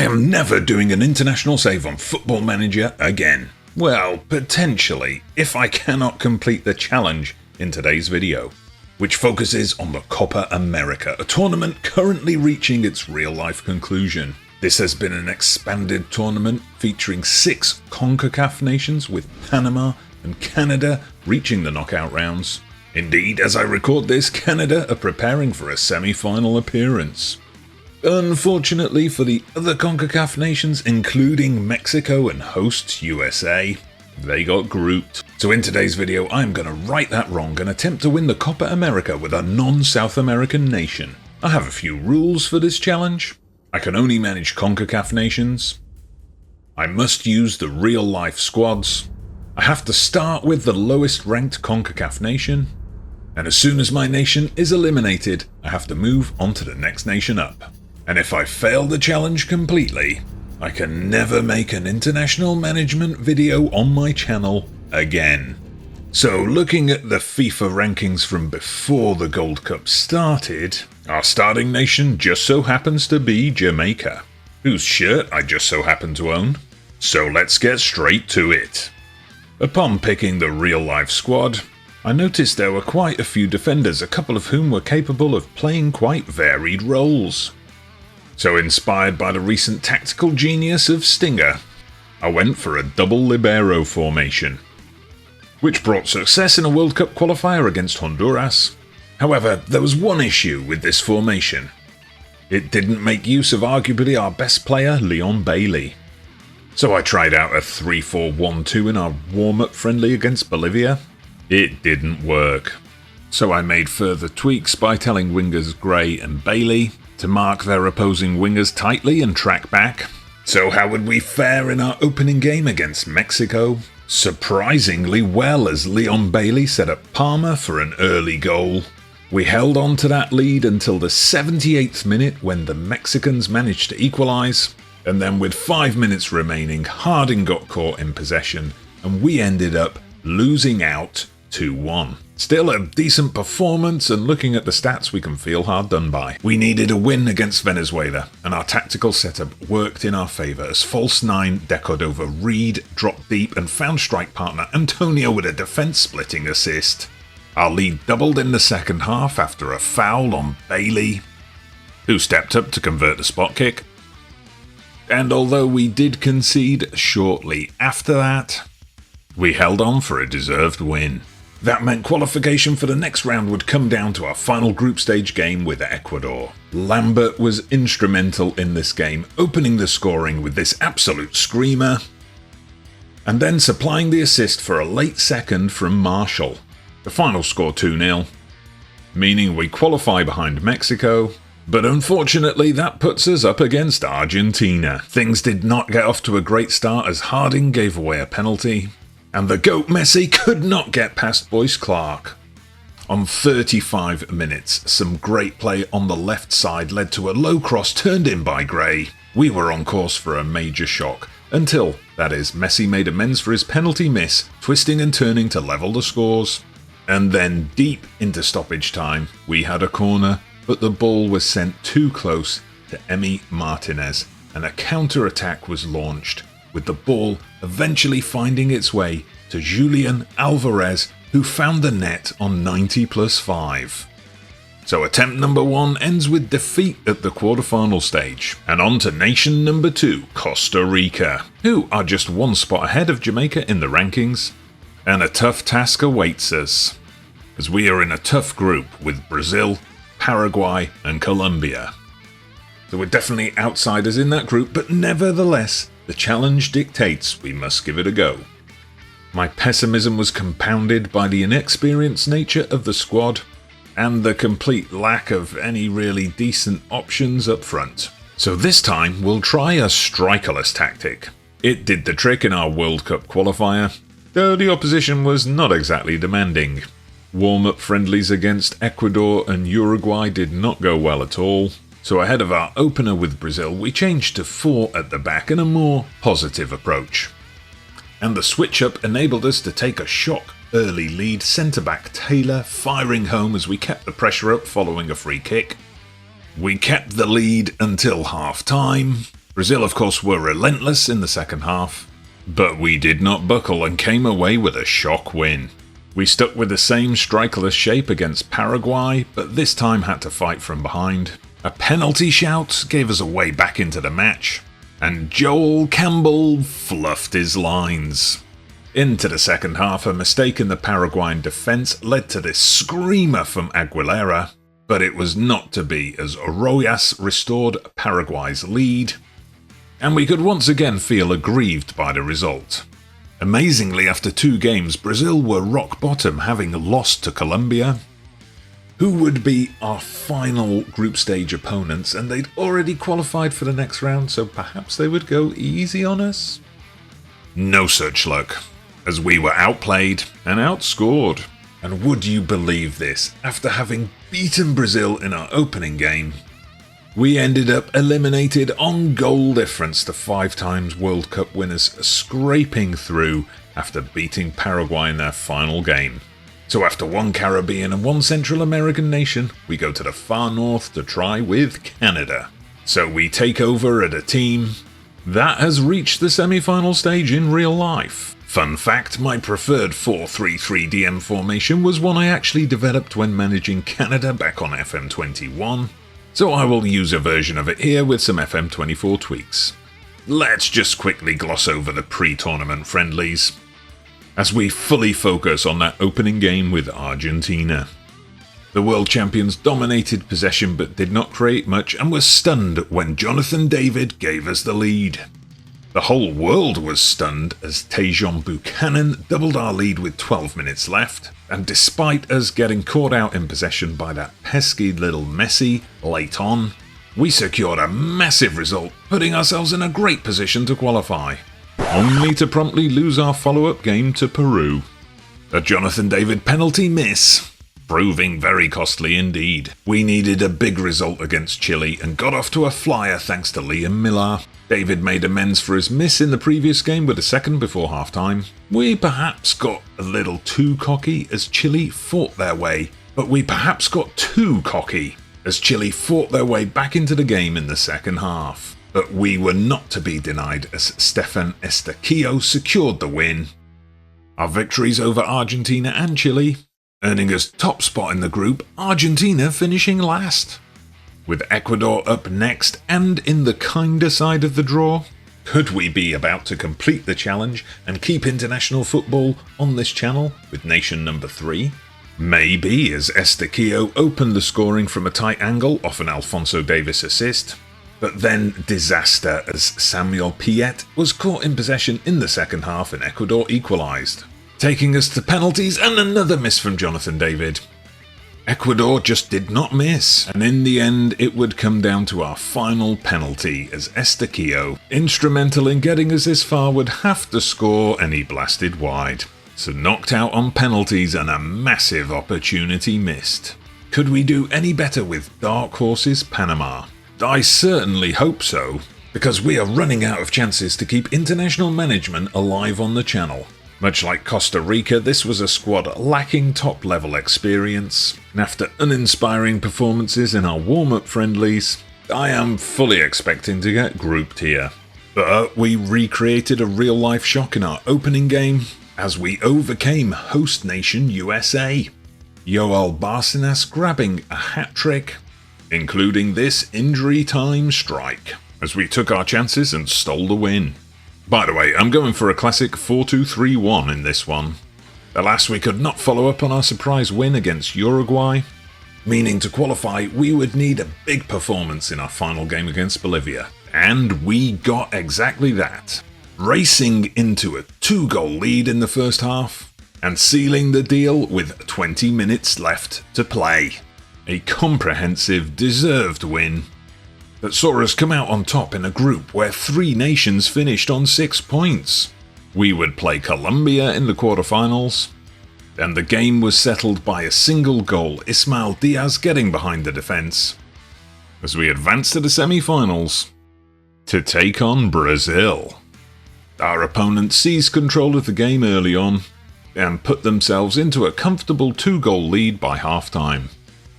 I am never doing an international save on Football Manager again. Well, potentially, if I cannot complete the challenge in today's video, which focuses on the Copa America, a tournament currently reaching its real-life conclusion. This has been an expanded tournament featuring 6 CONCACAF nations, with Panama and Canada reaching the knockout rounds. Indeed, as I record this, Canada are preparing for a semi-final appearance. Unfortunately for the other CONCACAF nations, including Mexico and hosts USA, they got grouped. So in today's video, I'm going to right that wrong and attempt to win the Copa America with a non-South American nation. I have a few rules for this challenge. I can only manage CONCACAF nations. I must use the real-life squads. I have to start with the lowest ranked CONCACAF nation. And as soon as my nation is eliminated, I have to move on to the next nation up. And if I fail the challenge completely, I can never make an international management video on my channel again. So looking at the FIFA rankings from before the Gold Cup started, our starting nation just so happens to be Jamaica, whose shirt I just so happen to own. So let's get straight to it. Upon picking the real-life squad, I noticed there were quite a few defenders, a couple of whom were capable of playing quite varied roles. So inspired by the recent tactical genius of Stinger, I went for a double libero formation, which brought success in a World Cup qualifier against Honduras. However, there was one issue with this formation. It didn't make use of arguably our best player, Leon Bailey. So I tried out a 3-4-1-2 in our warm-up friendly against Bolivia. It didn't work. So I made further tweaks by telling wingers Gray and Bailey to mark their opposing wingers tightly and track back. So how would we fare in our opening game against Mexico? Surprisingly well, as Leon Bailey set up Palmer for an early goal. We held on to that lead until the 78th minute, when the Mexicans managed to equalise, and then with 5 minutes remaining, Harding got caught in possession and we ended up losing out 2-1. Still a decent performance, and looking at the stats we can feel hard done by. We needed a win against Venezuela, and our tactical setup worked in our favour as false 9 decoed over Reed, dropped deep and found strike partner Antonio with a defence-splitting assist. Our lead doubled in the second half after a foul on Bailey, who stepped up to convert the spot kick. And although we did concede shortly after that, we held on for a deserved win. That meant qualification for the next round would come down to our final group stage game with Ecuador. Lambert was instrumental in this game, opening the scoring with this absolute screamer, and then supplying the assist for a late second from Marshall. The final score 2-0, meaning we qualify behind Mexico, but unfortunately that puts us up against Argentina. Things did not get off to a great start as Harding gave away a penalty, and the GOAT Messi could not get past Boyce Clark. On 35 minutes, some great play on the left side led to a low cross turned in by Gray. We were on course for a major shock, until, that is, Messi made amends for his penalty miss, twisting and turning to level the scores. And then deep into stoppage time, we had a corner, but the ball was sent too close to Emi Martinez, and a counter-attack was launched, with the ball eventually finding its way to Julian Alvarez, who found the net on 90+5. So attempt number 1 ends with defeat at the quarterfinal stage, and on to nation number 2, Costa Rica, who are just 1 spot ahead of Jamaica in the rankings, and a tough task awaits us, as we are in a tough group with Brazil, Paraguay and Colombia. So we're definitely outsiders in that group, but nevertheless, the challenge dictates we must give it a go. My pessimism was compounded by the inexperienced nature of the squad and the complete lack of any really decent options up front. So this time we'll try a strikerless tactic. It did the trick in our World Cup qualifier, though the opposition was not exactly demanding. Warm-up friendlies against Ecuador and Uruguay did not go well at all. So ahead of our opener with Brazil, we changed to 4 at the back and a more positive approach. And the switch-up enabled us to take a shock early lead, centre-back Taylor firing home as we kept the pressure up following a free kick. We kept the lead until half-time, Brazil, of course, were relentless in the second half, but we did not buckle and came away with a shock win. We stuck with the same strikerless shape against Paraguay, but this time had to fight from behind. A penalty shout gave us a way back into the match, and Joel Campbell fluffed his lines. Into the second half, a mistake in the Paraguayan defence led to this screamer from Aguilera, but it was not to be as Rojas restored Paraguay's lead, and we could once again feel aggrieved by the result. Amazingly, after 2 games, Brazil were rock bottom, having lost to Colombia, who would be our final group stage opponents, and they'd already qualified for the next round, so perhaps they would go easy on us? No such luck, as we were outplayed and outscored. And would you believe this? After having beaten Brazil in our opening game, we ended up eliminated on goal difference, the 5 times World Cup winners scraping through after beating Paraguay in their final game. So after 1 Caribbean and 1 Central American nation, we go to the far north to try with Canada. So we take over at a team that has reached the semi-final stage in real life. Fun fact, my preferred 4-3-3 DM formation was one I actually developed when managing Canada back on FM24. So I will use a version of it here with some FM24 tweaks. Let's just quickly gloss over the pre-tournament friendlies, as we fully focus on that opening game with Argentina. The world champions dominated possession but did not create much and were stunned when Jonathan David gave us the lead. The whole world was stunned as Tajon Buchanan doubled our lead with 12 minutes left, and despite us getting caught out in possession by that pesky little Messi late on, we secured a massive result, putting ourselves in a great position to qualify, only to promptly lose our follow-up game to Peru. A Jonathan David penalty miss, proving very costly indeed. We needed a big result against Chile and got off to a flyer thanks to Liam Millar. David made amends for his miss in the previous game with a second before half-time. We perhaps got a little too cocky as Chile fought their way, but we perhaps got too cocky as Chile fought their way back into the game in the second half. But we were not to be denied as Stefan Estaquillo secured the win. Our victories over Argentina and Chile, earning us top spot in the group, Argentina finishing last. With Ecuador up next and in the kinder side of the draw, could we be about to complete the challenge and keep international football on this channel with nation number 3? Maybe, as Estaquillo opened the scoring from a tight angle off an Alphonso Davies assist. But then disaster as Samuel Piet was caught in possession in the second half and Ecuador equalised, taking us to penalties and another miss from Jonathan David. Ecuador just did not miss, and in the end it would come down to our final penalty as Estaquillo, instrumental in getting us this far, would have to score and he blasted wide. So knocked out on penalties and a massive opportunity missed. Could we do any better with Dark Horses Panama? I certainly hope so, because we are running out of chances to keep international management alive on the channel. Much like Costa Rica, this was a squad lacking top-level experience, and after uninspiring performances in our warm-up friendlies, I am fully expecting to get grouped here. But we recreated a real-life shock in our opening game as we overcame host nation USA. Yoel Barcenas grabbing a hat-trick, including this injury-time strike, as we took our chances and stole the win. By the way, I'm going for a classic 4-2-3-1 in this one. Alas, we could not follow up on our surprise win against Uruguay, meaning to qualify we would need a big performance in our final game against Bolivia. And we got exactly that, racing into a 2-goal lead in the first half, and sealing the deal with 20 minutes left to play. A comprehensive, deserved win that saw us come out on top in a group where 3 nations finished on 6 points. We would play Colombia in the quarterfinals, and the game was settled by a single goal, Ismael Diaz getting behind the defence, as we advanced to the semi-finals to take on Brazil. Our opponent seized control of the game early on and put themselves into a comfortable 2-goal lead by half-time.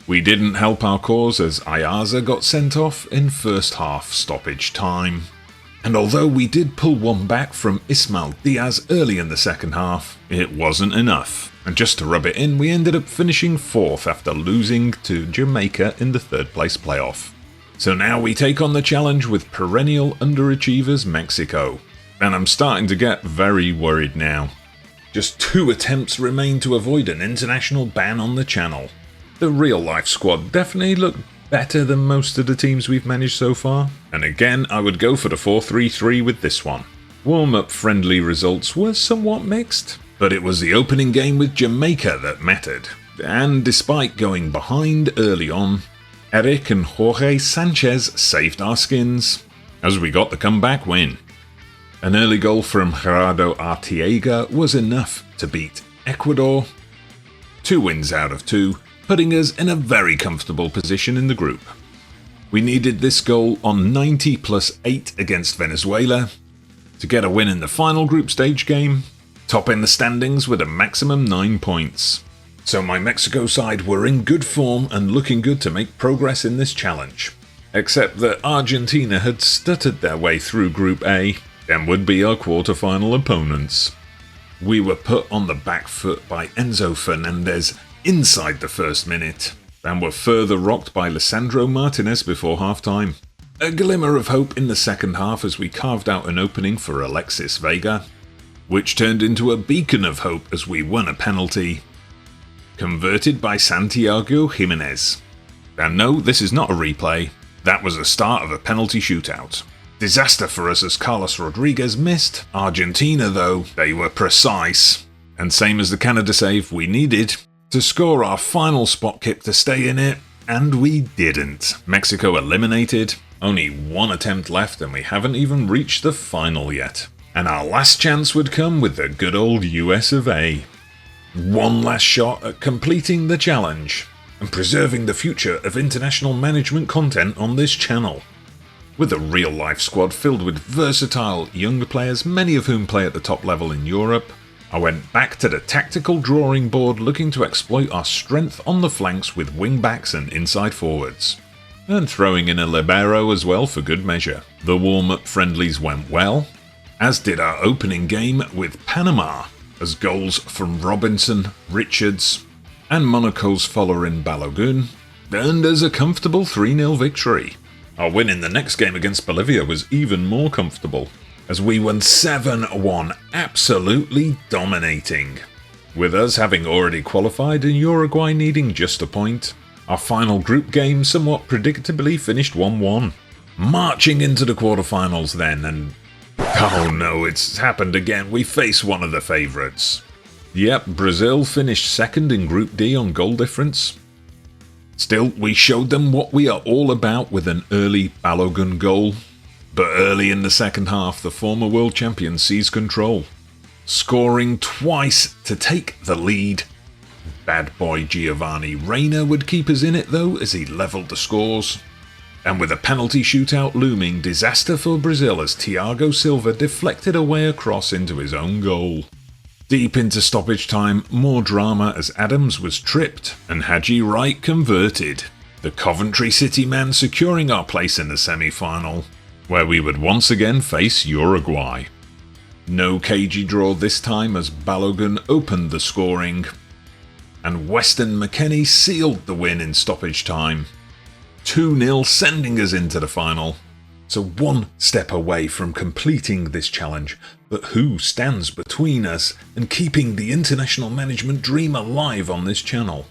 We didn't help our cause as Ayaza got sent off in first half stoppage time. And although we did pull one back from Ismael Diaz early in the second half, it wasn't enough. And just to rub it in, we ended up finishing 4th after losing to Jamaica in the 3rd place playoff. So now we take on the challenge with perennial underachievers Mexico. And I'm starting to get very worried now. Just 2 attempts remain to avoid an international ban on the channel. The real-life squad definitely looked better than most of the teams we've managed so far. And again, I would go for the 4-3-3 with this one. Warm-up friendly results were somewhat mixed, but it was the opening game with Jamaica that mattered. And despite going behind early on, Eric and Jorge Sanchez saved our skins, as we got the comeback win. An early goal from Gerardo Arteaga was enough to beat Ecuador. 2 wins out of 2, putting us in a very comfortable position in the group. We needed this goal on 90 plus 8 against Venezuela to get a win in the final group stage game, topping the standings with a maximum 9 points. So my Mexico side were in good form and looking good to make progress in this challenge. Except that Argentina had stuttered their way through Group A and would be our quarter-final opponents. We were put on the back foot by Enzo Fernandez inside the first minute, and were further rocked by Lisandro Martinez before half-time. A glimmer of hope in the second half as we carved out an opening for Alexis Vega, which turned into a beacon of hope as we won a penalty, converted by Santiago Jimenez. And no, this is not a replay, that was the start of a penalty shootout. Disaster for us as Carlos Rodriguez missed. Argentina though, they were precise. And same as the Canada save, we needed to score our final spot kick to stay in it, and we didn't. Mexico eliminated, only 1 attempt left and we haven't even reached the final yet. And our last chance would come with the good old US of A. One last shot at completing the challenge and preserving the future of international management content on this channel. With a real-life squad filled with versatile young players, many of whom play at the top level in Europe, I went back to the tactical drawing board looking to exploit our strength on the flanks with wing-backs and inside forwards. And throwing in a libero as well for good measure. The warm-up friendlies went well, as did our opening game with Panama, as goals from Robinson, Richards, and Monaco's follower-in Balogun earned us a comfortable 3-0 victory. Our win in the next game against Bolivia was even more comfortable, as we won 7-1, absolutely dominating. With us having already qualified and Uruguay needing just a point, our final group game somewhat predictably finished 1-1. Marching into the quarterfinals then, and oh no, it's happened again, we face one of the favourites. Yep, Brazil finished 2nd in Group D on goal difference. Still, we showed them what we are all about with an early Balogun goal. But early in the second half, the former world champion seized control, scoring twice to take the lead. Bad boy Giovanni Reina would keep us in it though as he levelled the scores. And with a penalty shootout looming, disaster for Brazil as Thiago Silva deflected away a cross into his own goal. Deep into stoppage time, more drama as Adams was tripped and Haji Wright converted. The Coventry City man securing our place in the semi-final, where we would once again face Uruguay. No cagey draw this time as Balogun opened the scoring, and Weston McKennie sealed the win in stoppage time. 2-0 sending us into the final. So 1 step away from completing this challenge, but who stands between us and keeping the international management dream alive on this channel?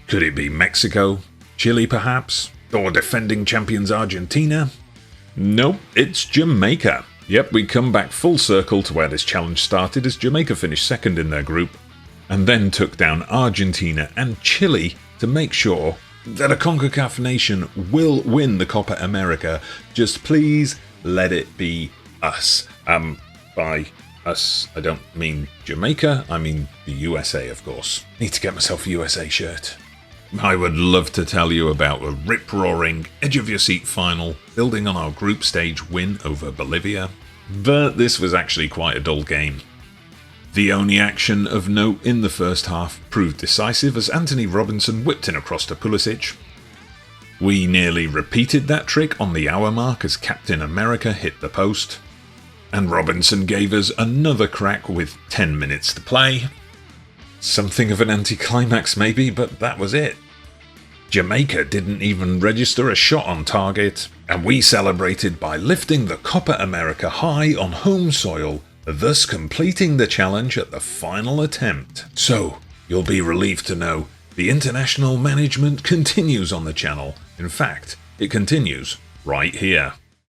Could it be Mexico? Chile perhaps? Or defending champions Argentina? Nope, it's Jamaica. Yep, we come back full circle to where this challenge started as Jamaica finished 2nd in their group, and then took down Argentina and Chile to make sure that a CONCACAF nation will win the Copa America. Just please let it be us. By us, I don't mean Jamaica, I mean the USA, of course. Need to get myself a USA shirt. I would love to tell you about a rip-roaring, edge-of-your-seat final, building on our group stage win over Bolivia, but this was actually quite a dull game. The only action of note in the first half proved decisive as Anthony Robinson whipped in across to Pulisic, We nearly repeated that trick on the hour mark as Captain America hit the post. And Robinson gave us another crack with 10 minutes to play. Something of an anticlimax maybe, but that was it. Jamaica didn't even register a shot on target, and we celebrated by lifting the Copa America high on home soil, thus completing the challenge at the final attempt. So, you'll be relieved to know the international management continues on the channel. In fact, it continues right here.